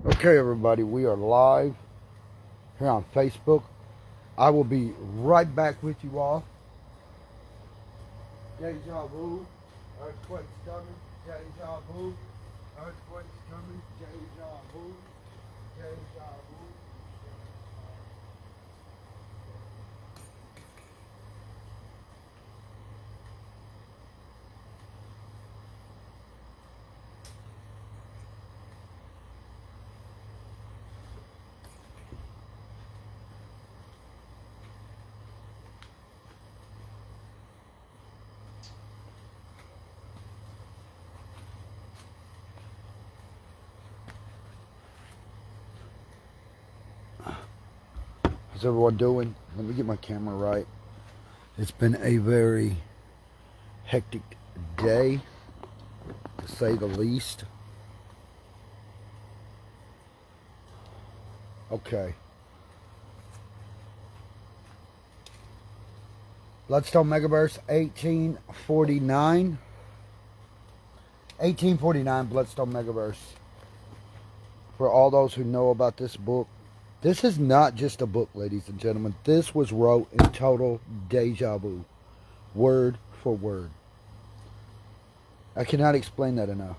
Okay, everybody, we are live here on Facebook. I will be right back with you all. DAJAVU, earthquakes coming. DAJAVU, earthquakes coming. DAJAVU, DAJAVU. How's everyone doing? Let me get my camera right. It's been a very hectic day, to say the least. Okay. Bloodstone Megaverse 1849. 1849 Bloodstone Megaverse. For all those who know about this book, this is not just a book, ladies and gentlemen. This was wrote in total deja vu, word for word. I cannot explain that enough.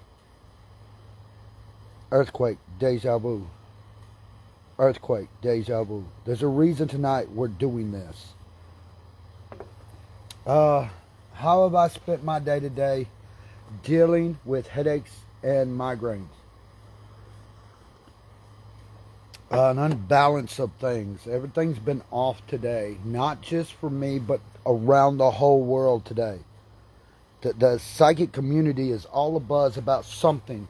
Earthquake, deja vu. Earthquake, deja vu. There's a reason tonight we're doing this. How have I spent my day to day dealing with headaches and migraines? An unbalance of things. Everything's been off today, not just for me, but around the whole world today. The psychic community is all abuzz about something.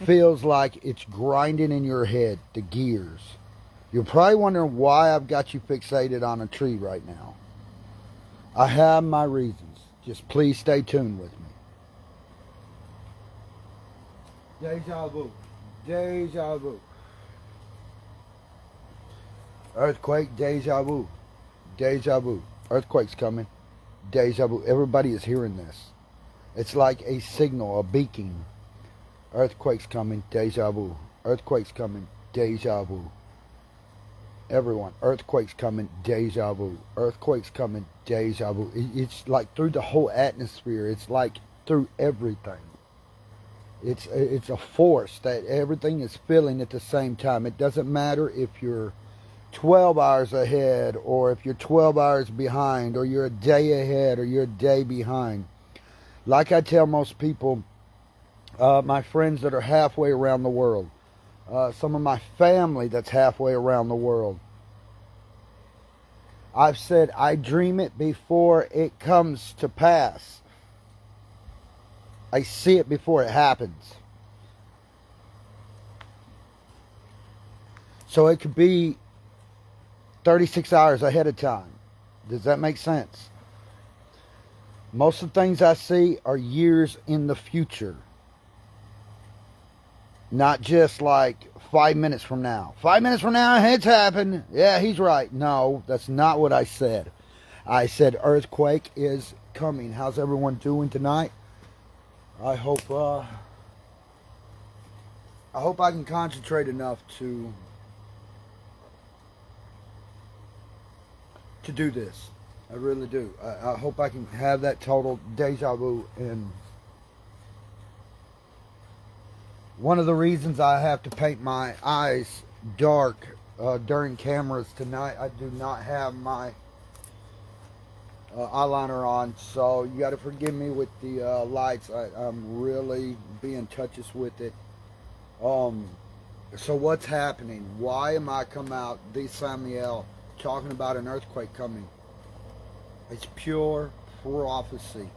Feels like it's grinding in your head, the gears. You're probably wondering why I've got you fixated on a tree right now. I have my reasons. Just please stay tuned with me. Deja vu. Deja vu. Earthquake, deja vu. Deja vu. Earthquake's coming. Deja vu. Everybody is hearing this. It's like a signal, a beacon. Earthquake's coming. Deja vu. Earthquake's coming. Deja vu. Everyone. Earthquake's coming. Deja vu. Earthquake's coming. Deja vu. It's like through the whole atmosphere. It's like through everything. It's a force that everything is feeling at the same time. It doesn't matter if you're 12 hours ahead, or if you're 12 hours behind, or you're a day ahead, or you're a day behind. Like I tell most people, my friends that are halfway around the world, some of my family that's halfway around the world, I've said I dream it before it comes to pass. I see it before it happens. So it could be 36 hours ahead of time. Does that make sense? Most of the things I see are years in the future. Not just like 5 minutes from now. 5 minutes from now, it's happened. Yeah, he's right. No, that's not what I said. I said earthquake is coming. How's everyone doing tonight? I hope I can concentrate enough to do this. I really do. I hope I can have that total deja vu. And one of the reasons I have to paint my eyes dark during cameras tonight, I do not have my eyeliner on, so you got to forgive me with the lights. I'm really being touches with it. So what's happening? Why am I come out this Samuel talking about an earthquake coming? It's pure prophecy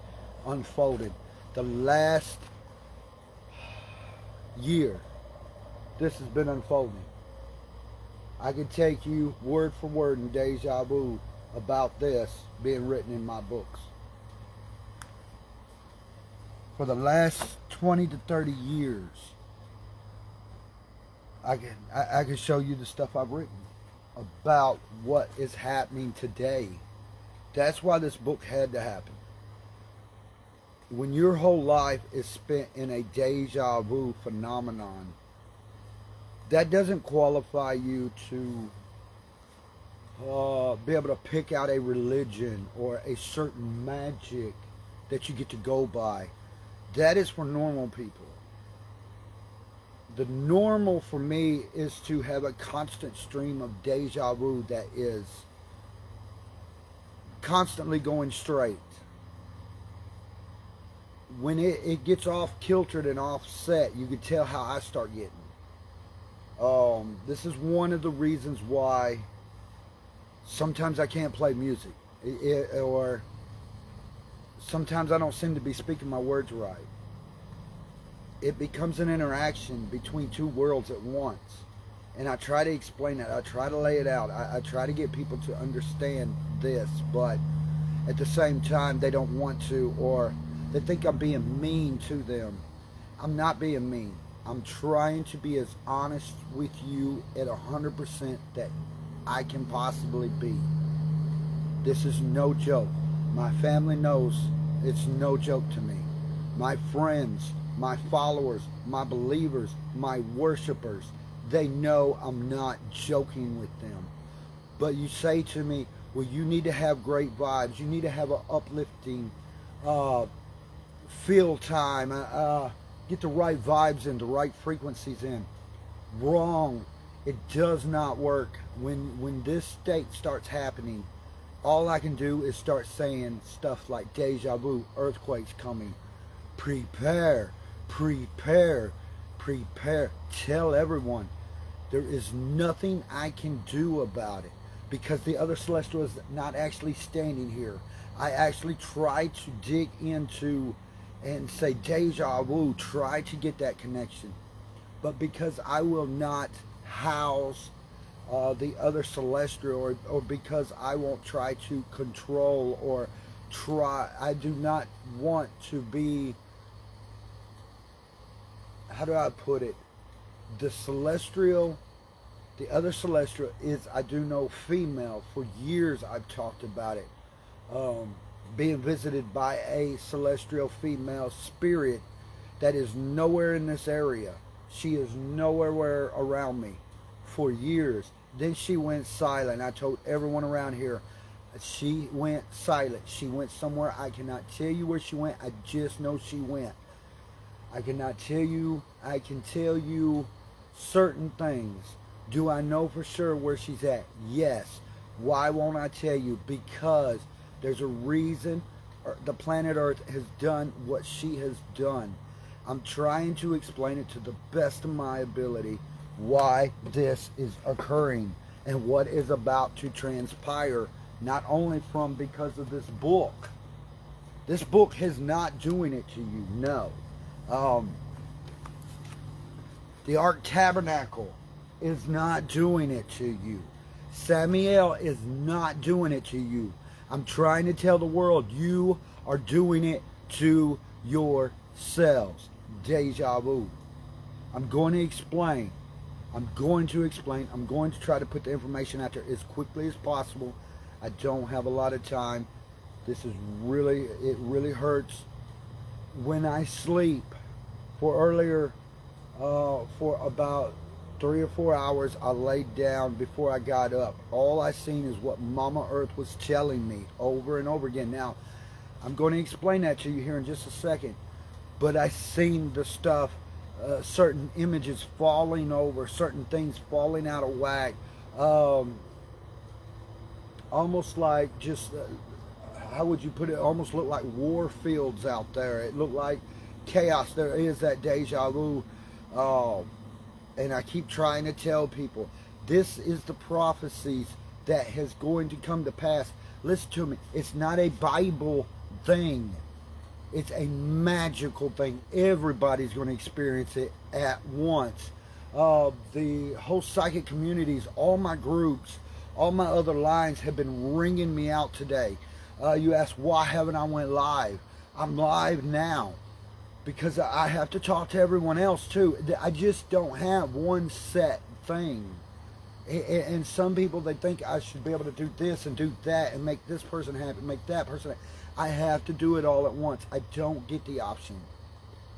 unfolded. The last year, this has been unfolding. I could take you word for word in deja vu about this being written in my books. For the last 20 to 30 years, I can show you the stuff I've written about what is happening today. That's why this book had to happen. When your whole life is spent in a deja vu phenomenon, that doesn't qualify you to be able to pick out a religion or a certain magic that you get to go by. That is for normal people. The normal for me is to have a constant stream of deja vu that is constantly going straight. When it gets off kiltered and offset, you can tell how I start getting. This is one of the reasons why sometimes I can't play music, or sometimes I don't seem to be speaking my words right. It becomes an interaction between two worlds at once. And I try to explain it. I try to lay it out. I try to get people to understand this, but at the same time, they don't want to, or they think I'm being mean to them. I'm not being mean. I'm trying to be as honest with you at 100% that I can possibly be. This is no joke. My family knows it's no joke to me. My friends, my followers, my believers, my worshipers, they know I'm not joking with them. But you say to me, well, you need to have great vibes. You need to have an uplifting feel time. Get the right vibes in, the right frequencies in. Wrong. It does not work. When this state starts happening, all I can do is start saying stuff like deja vu, earthquakes coming. Prepare, prepare, prepare. Tell everyone. There is nothing I can do about it because the other celestial is not actually standing here. I actually try to dig into and say deja vu, try to get that connection. But because I will not house the other celestial, or because I won't try to control or I do not want to be, how do I put it? The celestial, the other celestial is, I do know, female. For years I've talked about it. Being visited by a celestial female spirit that is nowhere in this area. She is nowhere around me for years. Then she went silent. I told everyone around here, she went silent. She went somewhere. I cannot tell you where she went. I just know she went. I cannot tell you. I can tell you certain things. Do I know for sure where she's at? Yes. Why won't I tell you? Because there's a reason the planet Earth has done what she has done. I'm trying to explain it to the best of my ability why this is occurring and what is about to transpire, not only from because of this book. This book is not doing it to you, no. The Ark Tabernacle is not doing it to you. Samuel is not doing it to you. I'm trying to tell the world you are doing it to yourselves. Deja vu. I'm going to explain. I'm going to try to put the information out there as quickly as possible. I don't have a lot of time. This is really, it really hurts when I sleep. For about 3 or 4 hours, I laid down before I got up. All I seen is what Mama Earth was telling me over and over again. Now, I'm going to explain that to you here in just a second. But I seen the stuff, certain images falling over, certain things falling out of whack. Almost like just, how would you put it? Almost looked like war fields out there. It looked like chaos. There is that deja vu. And I keep trying to tell people, this is the prophecies that has going to come to pass. Listen to me. It's not a Bible thing. It's a magical thing. Everybody's going to experience it at once. The whole psychic communities, all my groups, all my other lines have been ringing me out today. You ask, why haven't I went live? I'm live now because I have to talk to everyone else too. I just don't have one set thing. And some people, they think I should be able to do this and do that and make this person happy, make that person happy. I have to do it all at once. I don't get the option.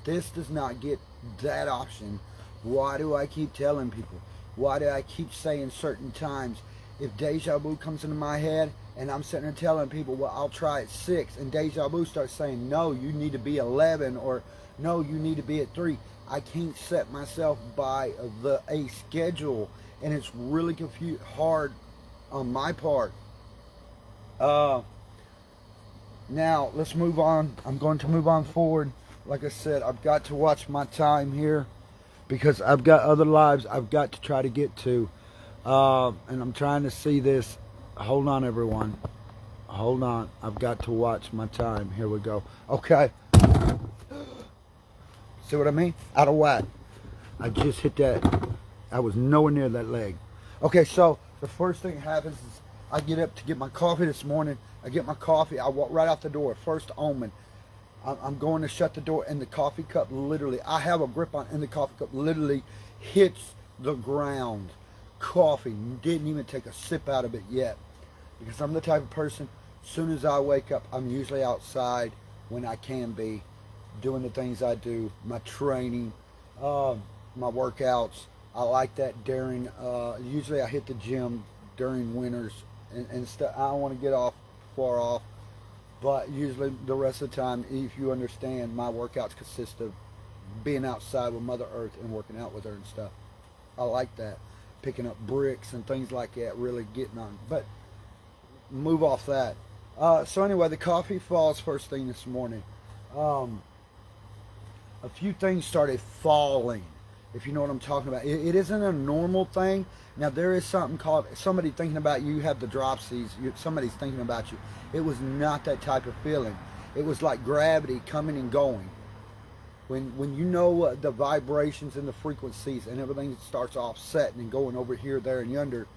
This does not get that option Why do I keep telling people? Why do I keep saying certain times? If deja vu comes into my head and I'm sitting there telling people, well, I'll try at 6, and deja vu starts saying, no, you need to be 11, or no, you need to be at 3. I can't set myself by a schedule, and it's really hard on my part. Now, let's move on. I'm going to move on forward. Like I said, I've got to watch my time here because I've got other lives I've got to try to get to. And I'm trying to see this. Hold on, everyone. Hold on. I've got to watch my time. Here we go. Okay. See what I mean? Out of whack. I just hit that. I was nowhere near that leg. Okay, so the first thing that happens is I get up to get my coffee this morning. I get my coffee. I walk right out the door. First omen. I'm going to shut the door, and the coffee cup literally, I have a grip on, and the coffee cup literally hits the ground. Coffee, didn't even take a sip out of it yet, because I'm the type of person, as soon as I wake up, I'm usually outside when I can be, doing the things I do, my training, my workouts. I like that during, usually I hit the gym during winters and stuff. I don't want to get far off, but usually the rest of the time, if you understand, my workouts consist of being outside with Mother Earth and working out with her and stuff. I like that. Picking up bricks and things like that, really getting on. But move off that. So anyway, the coffee falls first thing this morning. A few things started falling, if you know what I'm talking about. It isn't a normal thing. Now, there is something called somebody thinking about you. You have the dropsies. Somebody's thinking about you. It was not that type of feeling. It was like gravity coming and going. When you know the vibrations and the frequencies and everything starts offsetting and going over here, there, and yonder,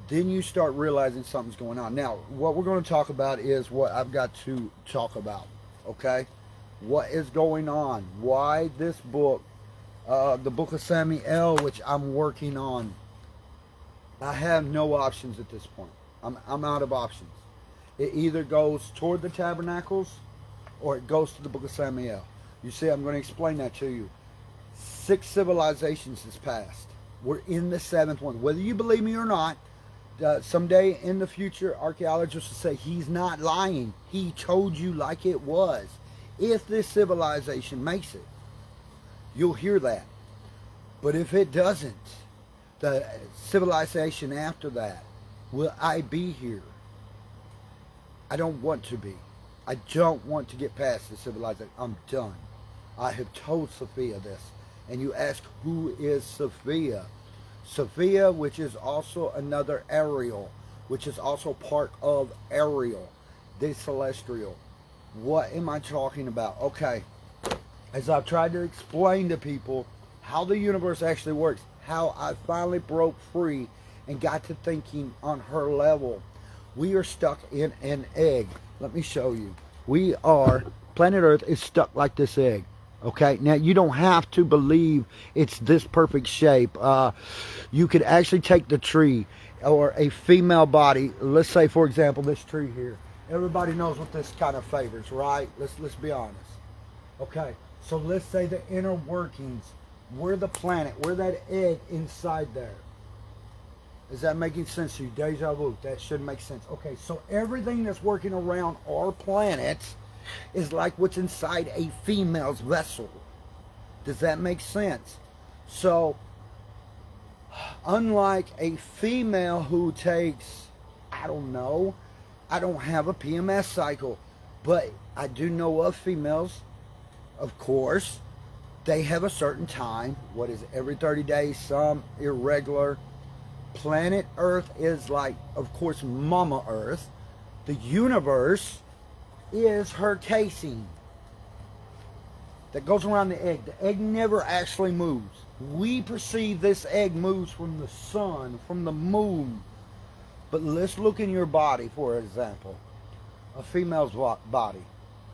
then you start realizing something's going on. Now, what we're going to talk about is what I've got to talk about, okay? What is going on? Why this book, the book of Samuel, which I'm working on, I have no options at this point. I'm out of options. It either goes toward the tabernacles or it goes to the book of Samuel. You see, I'm going to explain that to you. 6 civilizations has passed. We're in the 7th one. Whether you believe me or not, someday in the future, archaeologists will say, he's not lying. He told you like it was. If this civilization makes it, you'll hear that. But if it doesn't, the civilization after that, will I be here? I don't want to be. I don't want to get past the civilization. I'm done. I have told Sophia this. And you ask, who is Sophia? Sophia, which is also another Ariel, which is also part of Ariel, the celestial. What am I talking about? Okay. As I've tried to explain to people how the universe actually works, how I finally broke free and got to thinking on her level. We are stuck in an egg. Let me show you. Planet Earth is stuck like this egg. Okay, now you don't have to believe it's this perfect shape. You could actually take the tree or a female body. Let's say, for example, this tree here. Everybody knows what this kind of favors, right? Let's be honest. Okay, so let's say the inner workings. We're the planet. We're that egg inside there. Is that making sense to you? Deja vu. That should make sense. Okay, so everything that's working around our planet is like what's inside a female's vessel. Does that make sense? So, unlike a female who takes, I don't know, I don't have a PMS cycle, but I do know of females, of course, they have a certain time. What is it? Every 30 days, some irregular. Planet Earth is like, of course, Mama Earth. The universe is her casing that goes around the egg. The egg never actually moves. We perceive this egg moves from the sun, from the moon. But let's look in your body, for example. A female's body.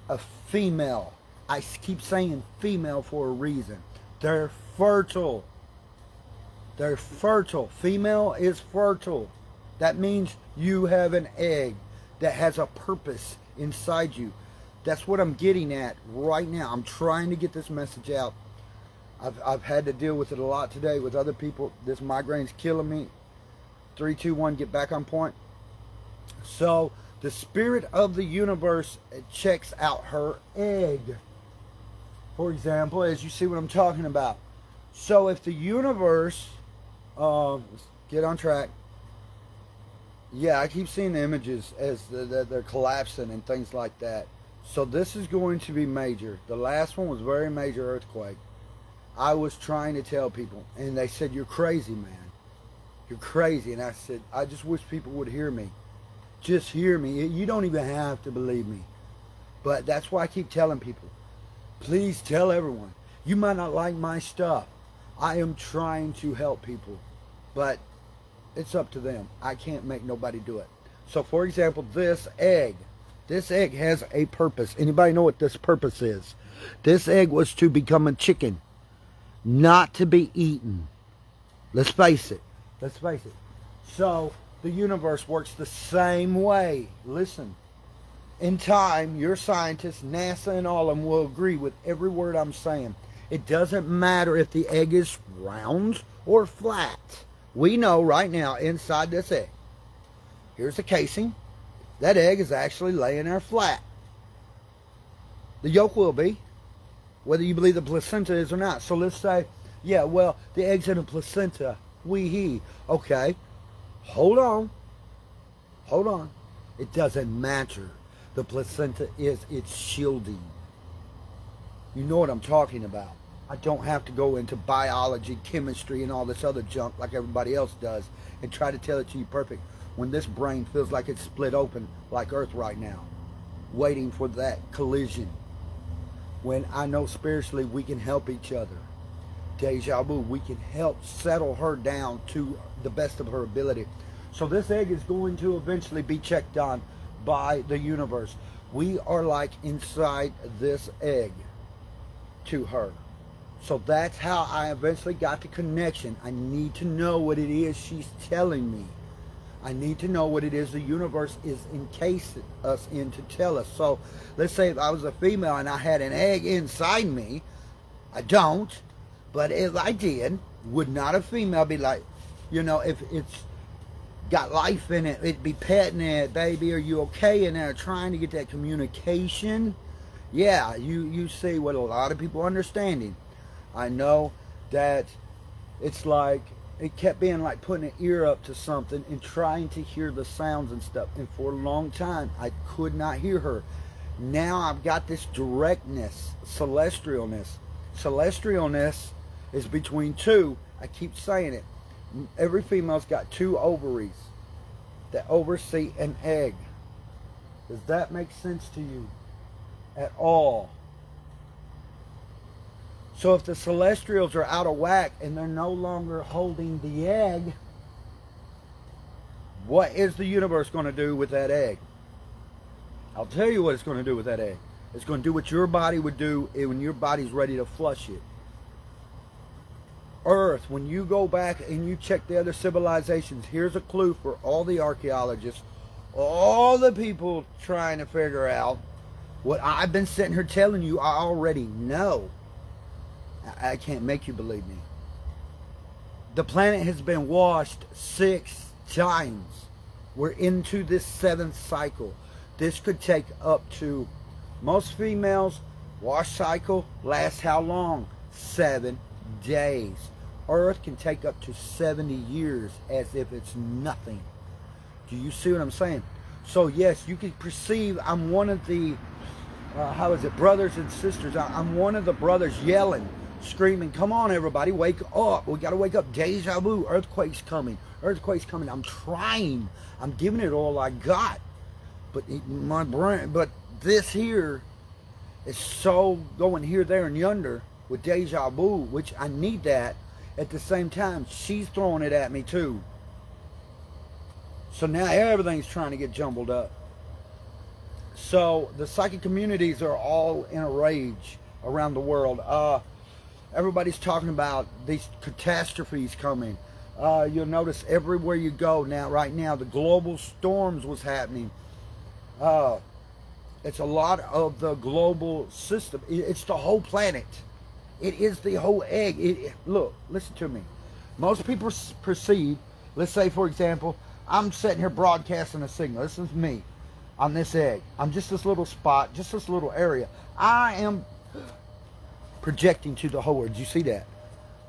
A female. I keep saying female for a reason. They're fertile. They're fertile. Female is fertile. That means you have an egg that has a purpose inside you. That's what I'm getting at right now. I'm trying to get this message out. I've had to deal with it a lot today with other people. This migraine's killing me. 3, 2, 1, get back on point. So the spirit of the universe checks out her egg. For example, as you see what I'm talking about. So if the universe, let's get on track. Yeah, I keep seeing the images as they're collapsing and things like that. So this is going to be major. The last one was very major earthquake. I was trying to tell people, and they said, "You're crazy, man. You're crazy." And I said, I just wish people would hear me. Just hear me. You don't even have to believe me. But that's why I keep telling people, please tell everyone. You might not like my stuff. I am trying to help people. But it's up to them. I can't make nobody do it. So for example, this egg has a purpose. Anybody know what this purpose is? This egg was to become a chicken, not to be eaten. Let's face it. Let's face it. So the universe works the same way. Listen. In time, your scientists, NASA and all of them will agree with every word I'm saying. It doesn't matter if the egg is round or flat. We know right now inside this egg, here's the casing. That egg is actually laying there flat. The yolk will be, whether you believe the placenta is or not. So let's say, yeah, well, the egg's in a placenta. Wee-hee. Okay, hold on. Hold on. It doesn't matter. The placenta is its shielding. You know what I'm talking about. I don't have to go into biology, chemistry, and all this other junk like everybody else does and try to tell it to you perfect when this brain feels like it's split open like Earth right now, waiting for that collision. When I know spiritually we can help each other. Deja vu, we can help settle her down to the best of her ability. So this egg is going to eventually be checked on by the universe. We are like inside this egg to her. So that's how I eventually got the connection. I need to know what it is she's telling me. I need to know what it is the universe is encasing us in to tell us. So let's say if I was a female and I had an egg inside me, I don't, but if I did, would not a female be like, you know, if it's got life in it, it'd be petting it, baby, are you okay? And they're trying to get that communication. Yeah, you see what a lot of people are understanding. I know that it's like, it kept being like putting an ear up to something and trying to hear the sounds and stuff. And for a long time, I could not hear her. Now I've got this directness, celestialness. Celestialness is between two. I keep saying it. Every female's got 2 ovaries that oversee an egg. Does that make sense to you at all? So if the celestials are out of whack and they're no longer holding the egg, what is the universe going to do with that egg? I'll tell you what it's going to do with that egg. It's going to do what your body would do when your body's ready to flush it. Earth, when you go back and you check the other civilizations, here's a clue for all the archaeologists, all the people trying to figure out what I've been sitting here telling you I already know. I can't make you believe me. The planet has been washed 6 times. We're into this 7th cycle. This could take up to, most females, wash cycle lasts how long? 7 days. Earth can take up to 70 years as if it's nothing. Do you see what I'm saying? So yes, you can perceive I'm one of the, brothers and sisters. I'm one of the brothers yelling, screaming, come on everybody, wake up. We got to wake up. Deja vu, earthquake's coming. Earthquake's coming. I'm trying. I'm giving it all I got. But my brain, but this here is so going here, there, and yonder with deja vu, which I need that. At the same time, she's throwing it at me too. So now everything's trying to get jumbled up. So the psychic communities are all in a rage around the world. Everybody's talking about these catastrophes coming. You'll notice everywhere you go now, right now, the global storms was happening. It's a lot of the global system. It's the whole planet. It is the whole egg. Look, listen to me. Most people perceive, let's say for example, I'm sitting here broadcasting a signal. This is me on this egg. I'm just this little spot, just this little area. I am projecting to the whole world. Did you see that?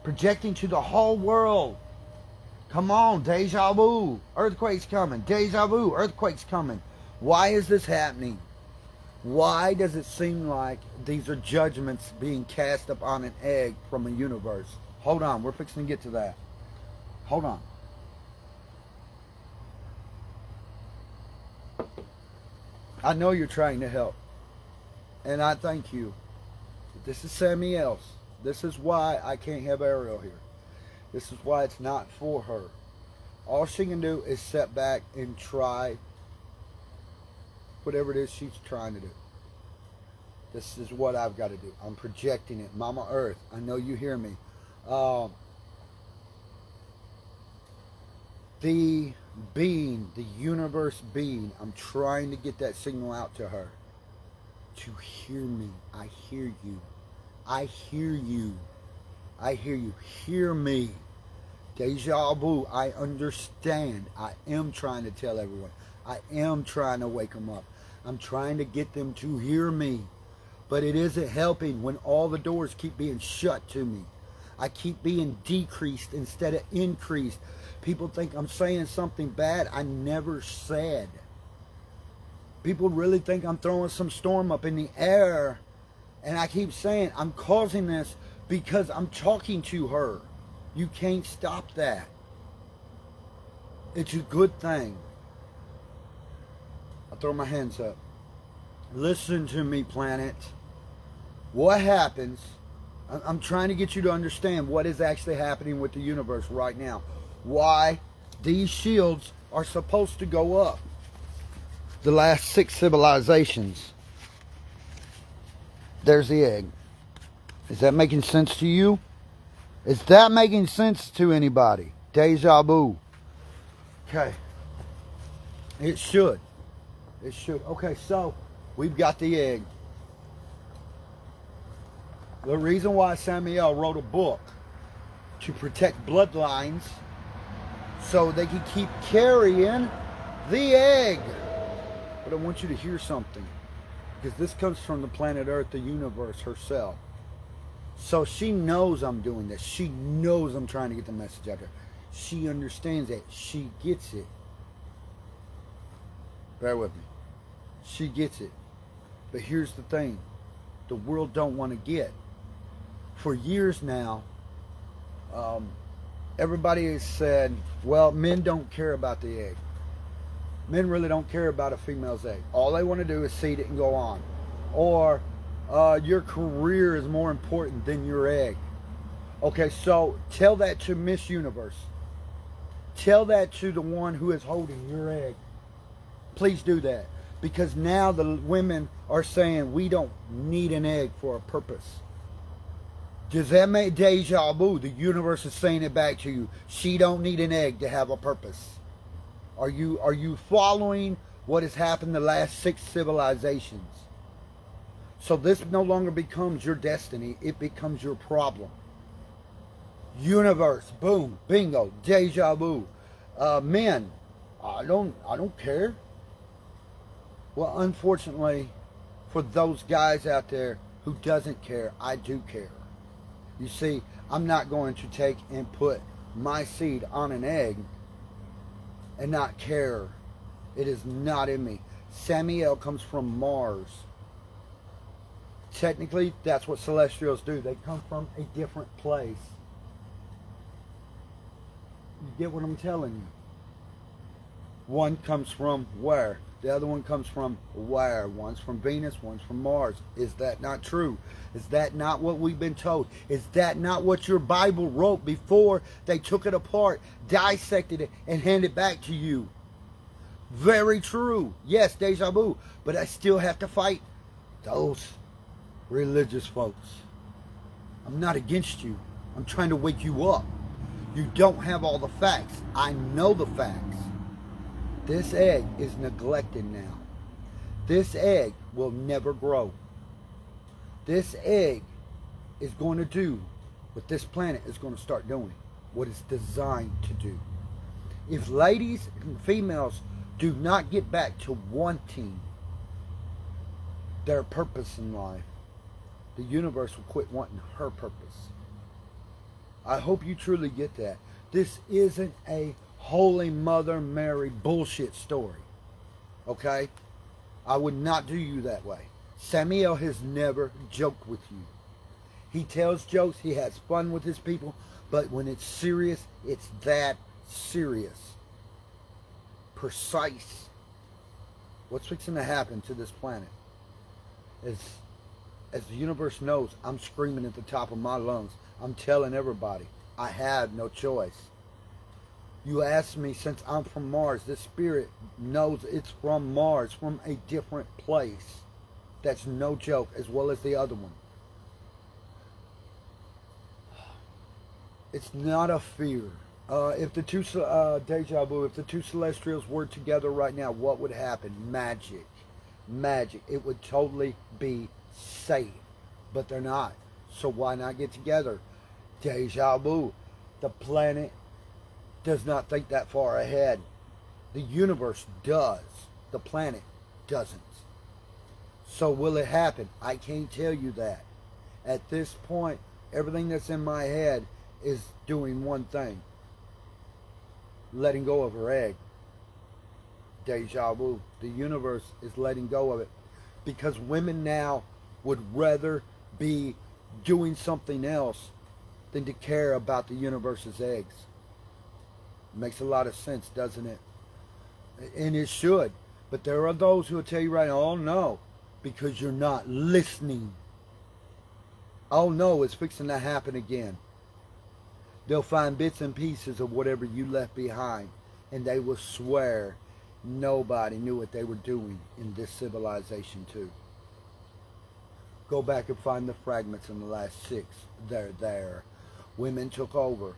Projecting to the whole world. Come on, deja vu. Earthquake's coming. Deja vu. Earthquake's coming. Why is this happening? Why does it seem like these are judgments being cast upon an egg from a universe? Hold on, we're fixing to get to that. Hold on. I know you're trying to help, and I thank you. But this is Sammy else. This is why I can't have Ariel here. This is why it's not for her. All she can do is sit back and try whatever it is she's trying to do. This is what I've got to do. I'm projecting it. Mama Earth, I know you hear me. The being, the universe being, I'm trying to get that signal out to her. To hear me. I hear you. I hear you. I hear you. Hear me. Deja vu. I understand. I am trying to tell everyone. I am trying to wake them up. I'm trying to get them to hear me. But it isn't helping when all the doors keep being shut to me. I keep being decreased instead of increased. People think I'm saying something bad I never said. People really think I'm throwing some storm up in the air. And I keep saying I'm causing this because I'm talking to her. You can't stop that. It's a good thing. I throw my hands up. Listen to me, planet. What happens? I'm trying to get you to understand what is actually happening with the universe right now. Why these shields are supposed to go up. The last 6 civilizations. There's the egg. Is that making sense to you? Is that making sense to anybody? Deja vu. Okay. It should. It should. Okay, so we've got the egg. The reason why Samuel wrote a book to protect bloodlines so they can keep carrying the egg. But I want you to hear something, because this comes from the planet Earth, the universe herself. So she knows I'm doing this. She knows I'm trying to get the message out there. She understands it. She gets it. Bear with me. She gets it. But here's the thing. The world don't want to get. For years now, everybody has said, well, men don't care about the egg. Men really don't care about a female's egg. All they want to do is seed it and go on. Or your career is more important than your egg. Okay, so tell that to Miss Universe. Tell that to the one who is holding your egg. Please do that. Because now the women are saying we don't need an egg for a purpose. Does that make deja vu? The universe is saying it back to you. She don't need an egg to have a purpose. Are you following what has happened the last 6 civilizations? So this no longer becomes your destiny. It becomes your problem. Universe, boom, bingo, deja vu. Men, I don't care. Well, unfortunately, for those guys out there who doesn't care, I do care. You see, I'm not going to take and put my seed on an egg and not care. It is not in me. Samuel comes from Mars. Technically, that's what celestials do. They come from a different place. You get what I'm telling you? One comes from where? The other one comes from where? One's from Venus, one's from Mars. Is that not true? Is that not what we've been told? Is that not what your Bible wrote before they took it apart, dissected it, and handed it back to you? Very true. Yes, deja vu. But I still have to fight those religious folks. I'm not against you. I'm trying to wake you up. You don't have all the facts. I know the facts. This egg is neglected now. This egg will never grow. This egg is going to do what this planet is going to start doing, what it's designed to do. If ladies and females do not get back to wanting their purpose in life, the universe will quit wanting her purpose. I hope you truly get that. This isn't a Holy Mother Mary bullshit story. Okay? I would not do you that way. Samuel has never joked with you. He tells jokes, he has fun with his people, but when it's serious, it's that serious. Precise. What's fixing to happen to this planet? As the universe knows, I'm screaming at the top of my lungs. I'm telling everybody, I have no choice. You asked me, since I'm from Mars, this spirit knows it's from Mars, from a different place. That's no joke, as well as the other one. It's not a fear. If the two, deja vu, if the two celestials were together right now, what would happen? Magic. Magic. It would totally be safe. But they're not. So why not get together? Deja vu. The planet does not think that far ahead. The universe does. The planet doesn't. So will it happen? I can't tell you that. At this point, everything that's in my head is doing one thing. Letting go of her egg. Deja vu. The universe is letting go of it. Because women now would rather be doing something else than to care about the universe's eggs. Makes a lot of sense, doesn't it? And it should. But there are those who will tell you right now, oh no, because you're not listening. Oh no, it's fixing to happen again. They'll find bits and pieces of whatever you left behind, and they will swear nobody knew what they were doing in this civilization too. Go back and find the fragments in the last 6. They're there. Women took over.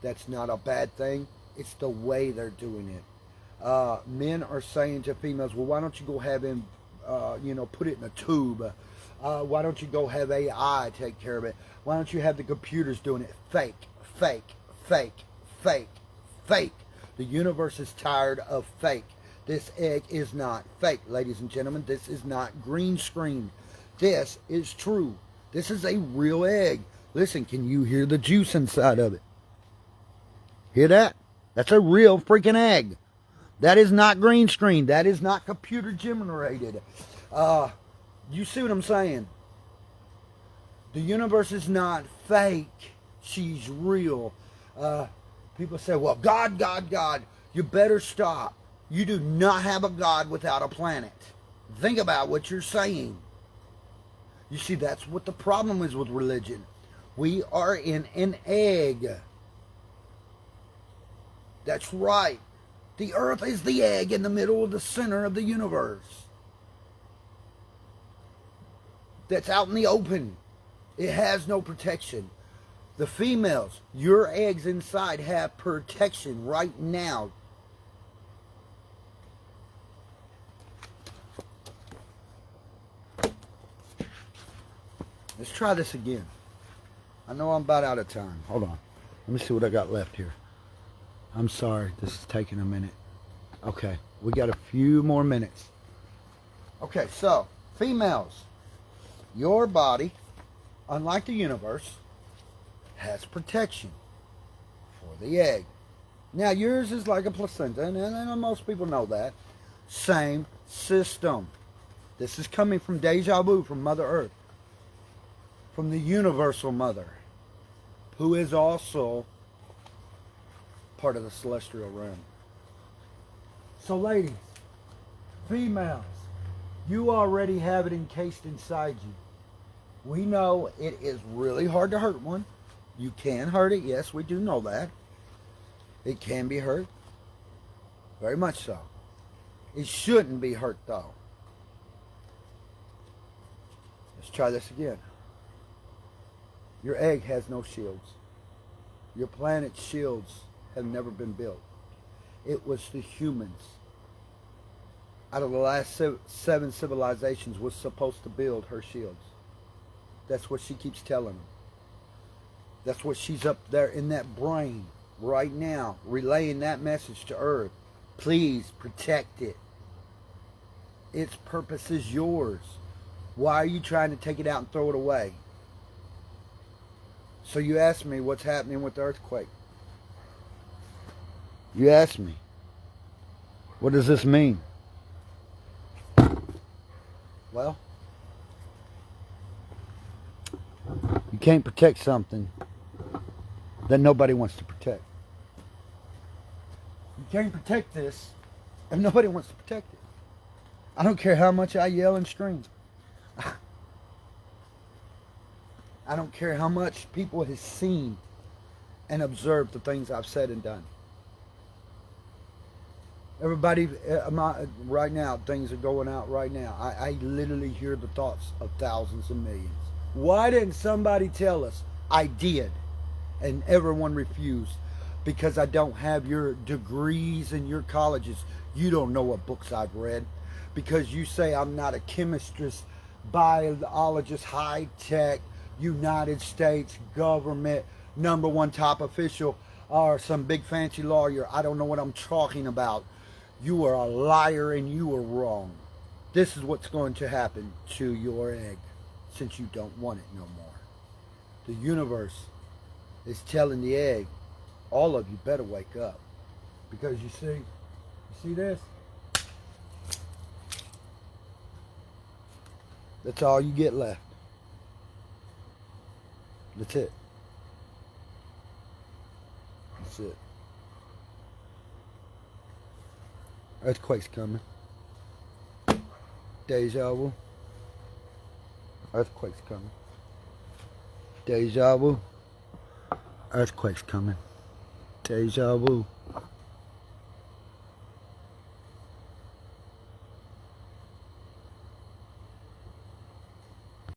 That's not a bad thing. It's the way they're doing it. Men are saying to females, well, why don't you go have him, put it in a tube? Why don't you go have AI take care of it? Why don't you have the computers doing it? Fake, fake, fake, fake, fake. The universe is tired of fake. This egg is not fake, ladies and gentlemen. This is not green screen. This is true. This is a real egg. Listen, can you hear the juice inside of it? Hear that? That's a real freaking egg. That is not green screen. That is not computer generated. You see what I'm saying? The universe is not fake. She's real. People say, well, God, God, God. You better stop. You do not have a God without a planet. Think about what you're saying. You see, that's what the problem is with religion. We are in an egg. That's right. The earth is the egg in the middle of the center of the universe. That's out in the open. It has no protection. The females, your eggs inside have protection right now. Let's try this again. I know I'm about out of time. Hold on. Let me see what I got left here. I'm sorry. This is taking a minute. Okay. We got a few more minutes. Okay, so, females. Your body, unlike the universe, has protection for the egg. Now, yours is like a placenta, and most people know that. Same system. This is coming from Deja Vu, from Mother Earth. From the Universal Mother, who is also part of the celestial realm. So ladies, females, you already have it encased inside you. We know it is really hard to hurt one. You can hurt it, yes, we do know that. It can be hurt, very much so. It shouldn't be hurt though. Let's try this again. Your egg has no shields. Your planet's shields have never been built. It was the humans, out of the last 7 civilizations, was supposed to build her shields. That's what she keeps telling them. That's what she's up there in that brain right now, relaying that message to Earth. Please protect it. Its purpose is yours. Why are you trying to take it out and throw it away? So you ask me what's happening with the earthquake. You ask me, what does this mean? Well, you can't protect something that nobody wants to protect. You can't protect this if nobody wants to protect it. I don't care how much I yell and scream. I don't care how much people have seen and observed the things I've said and done. Everybody, right now, things are going out right now. I literally hear the thoughts of thousands and millions. Why didn't somebody tell us? I did. And everyone refused. Because I don't have your degrees in your colleges. You don't know what books I've read. Because you say I'm not a chemist, biologist, high-tech, United States government, #1 top official, or some big fancy lawyer. I don't know what I'm talking about. You are a liar and you are wrong. This is what's going to happen to your egg since you don't want it no more. The universe is telling the egg, all of you better wake up. Because you see this? That's all you get left. That's it. That's it. Earthquake's coming. Deja vu. Earthquake's coming. Deja vu. Earthquake's coming. Deja vu.